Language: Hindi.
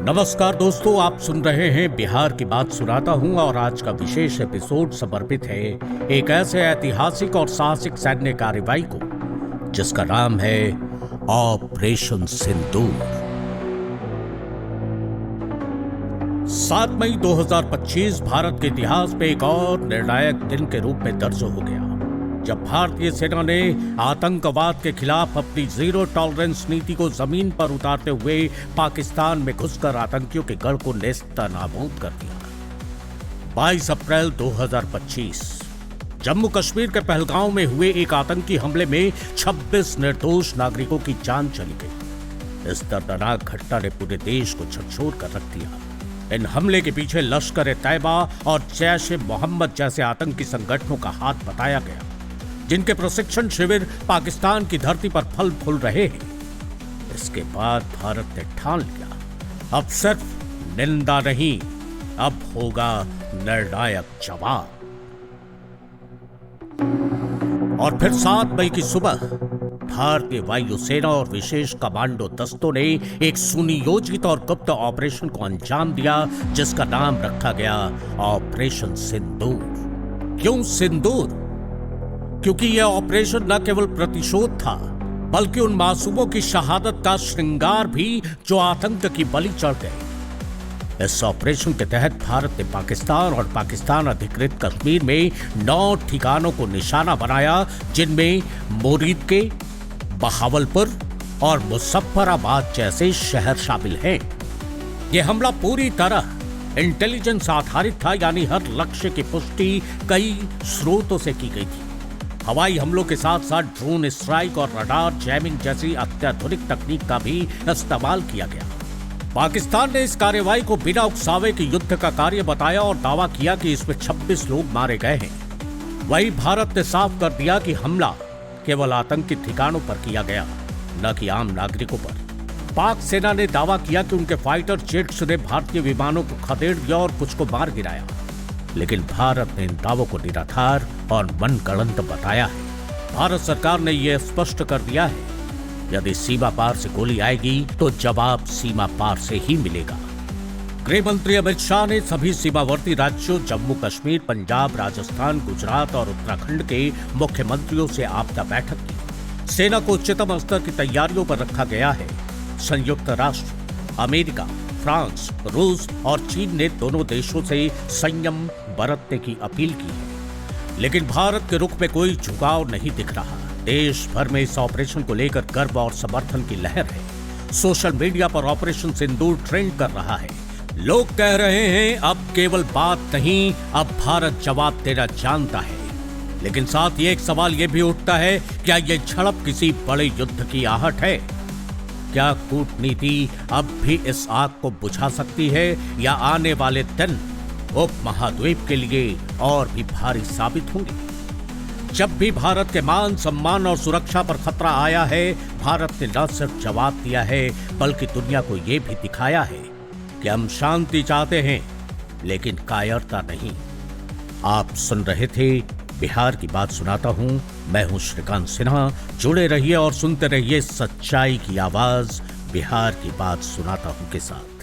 नमस्कार दोस्तों, आप सुन रहे हैं बिहार की बात सुनाता हूं और आज का विशेष एपिसोड समर्पित है एक ऐसे ऐतिहासिक और साहसिक सैन्य कार्रवाई को जिसका नाम है ऑपरेशन सिंदूर। 7 मई 2025 भारत के इतिहास में एक और निर्णायक दिन के रूप में दर्ज हो गया जब भारतीय सेना ने आतंकवाद के खिलाफ अपनी जीरो टॉलरेंस नीति को जमीन पर उतारते हुए पाकिस्तान में घुसकर आतंकियों के गढ़ को नेस्तनाबूद कर दिया। 22 अप्रैल 2025 जम्मू कश्मीर के पहलगांव में हुए एक आतंकी हमले में 26 निर्दोष नागरिकों की जान चली गई। इस दर्दनाक घटना ने पूरे देश को झकझोर कर रख दिया। इन हमले के पीछे लश्कर-ए-तैयबा और जैश-ए-मोहम्मद जैसे आतंकी संगठनों का हाथ बताया गया, जिनके प्रशिक्षण शिविर पाकिस्तान की धरती पर फल फूल रहे हैं। इसके बाद भारत ने ठान लिया, अब सिर्फ निंदा नहीं, अब होगा निर्णायक जवाब। और फिर 7 मई की सुबह भारतीय वायुसेना और विशेष कमांडो दस्तों ने एक सुनियोजित और गुप्त ऑपरेशन को अंजाम दिया जिसका नाम रखा गया ऑपरेशन सिंदूर। क्यों सिंदूर? क्योंकि यह ऑपरेशन न केवल प्रतिशोध था बल्कि उन मासूमों की शहादत का श्रृंगार भी जो आतंक की बलि चढ़ गए। इस ऑपरेशन के तहत भारत ने पाकिस्तान और पाकिस्तान अधिकृत कश्मीर में 9 ठिकानों को निशाना बनाया, जिनमें मोरीद के, बहावलपुर और मुजफ्फराबाद जैसे शहर शामिल हैं। यह हमला पूरी तरह इंटेलिजेंस आधारित था, यानी हर लक्ष्य की पुष्टि कई स्रोतों से की गई थी। हवाई हमलों के साथ साथ ड्रोन स्ट्राइक और रडार जैमिंग जैसी अत्याधुनिक तकनीक का भी इस्तेमाल किया गया। पाकिस्तान ने इस कार्रवाई को बिना उकसावे के युद्ध का कार्य बताया और दावा किया कि इसमें 26 लोग मारे गए हैं। वहीं भारत ने साफ कर दिया कि हमला केवल आतंकी ठिकानों पर किया गया, न कि आम नागरिकों पर। पाक सेना ने दावा किया कि उनके फाइटर जेट्स ने भारतीय विमानों को खदेड़ दिया और कुछ को मार गिराया, लेकिन भारत ने इन दावों को निराधार और मनगढ़ंत बताया है। भारत सरकार ने यह स्पष्ट कर दिया है, यदि सीमा पार से गोली आएगी तो जवाब सीमा पार से ही मिलेगा। गृह मंत्री अमित शाह ने सभी सीमावर्ती राज्यों जम्मू कश्मीर, पंजाब, राजस्थान, गुजरात और उत्तराखंड के मुख्यमंत्रियों से आपदा बैठक की। सेना को उच्चतम स्तर की तैयारियों पर रखा गया है। संयुक्त राष्ट्र, अमेरिका, फ्रांस, रूस और चीन ने दोनों देशों से संयम बरतने की अपील की है, लेकिन भारत के रुख में कोई झुकाव नहीं दिख रहा। देश भर में इस ऑपरेशन को लेकर गर्व और समर्थन की लहर है। सोशल मीडिया पर ऑपरेशन सिंदूर ट्रेंड कर रहा है। लोग कह रहे हैं अब केवल बात नहीं, अब भारत जवाब देना जानता है। लेकिन साथ ही एक सवाल यह भी उठता है, क्या यह झड़प किसी बड़े युद्ध की आहट है? क्या कूटनीति अब भी इस आग को बुझा सकती है, या आने वाले दिन उपमहाद्वीप के लिए और भी भारी साबित होंगे? जब भी भारत के मान, सम्मान और सुरक्षा पर खतरा आया है, भारत ने न सिर्फ जवाब दिया है बल्कि दुनिया को यह भी दिखाया है कि हम शांति चाहते हैं लेकिन कायरता नहीं। आप सुन रहे थे बिहार की बात सुनाता हूं, मैं हूं श्रीकांत सिन्हा। जुड़े रहिए और सुनते रहिए सच्चाई की आवाज बिहार की बात सुनाता हूं के साथ।